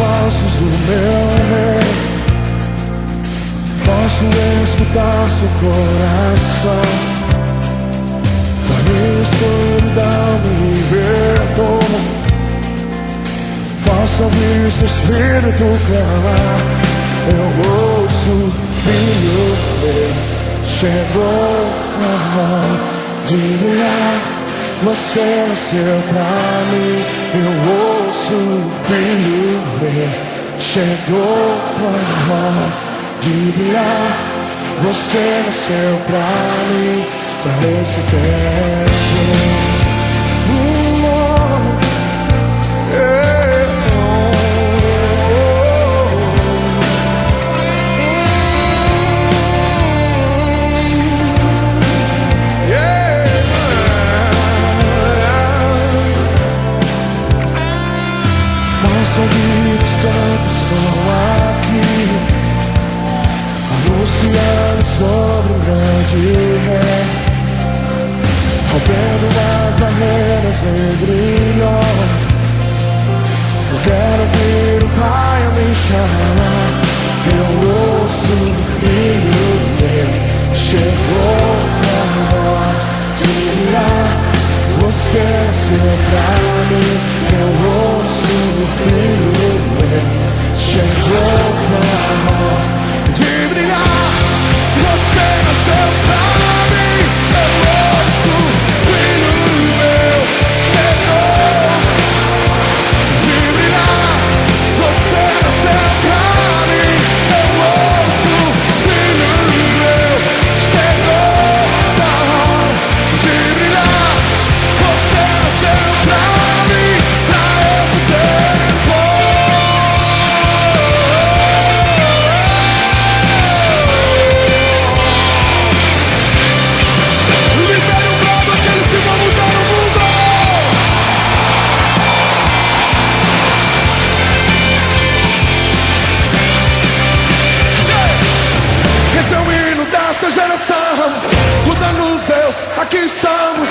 passos do meu rei. Posso escutar seu coração. Da minha escuridão me libertou. Posso ouvir seu espírito clamar. Eu ouço, filho meu, chegou na hora de brilhar. Você nasceu pra mim. Eu ouço, filho meu, chegou na hora de brilhar. Você nasceu pra mim, pra esse tempo. Posso ouvir o santo som aqui, anunciando sobre um grande rei, rompendo as barreiras e grilhões. Eu quero ouvir o Pai a me chamar. Eu ouço o Filho meu, chegou a hora de brilhar. Você nasceu pra mim. Eu ouço o Filho meu, chegou a hora de brilhar. Você nasceu pra mim. Eu ouço o Filho meu, chegou de brilhar. Você nasceu pra mim. Eu ouço o Filho meu, chegou a hora de brilhar. Você nasceu pra mim, pra esse tempo. Libere um brado aqueles que vão mudar o mundo. Esse é o hino dessa geração. Usa-nos, Deus, aqui estamos.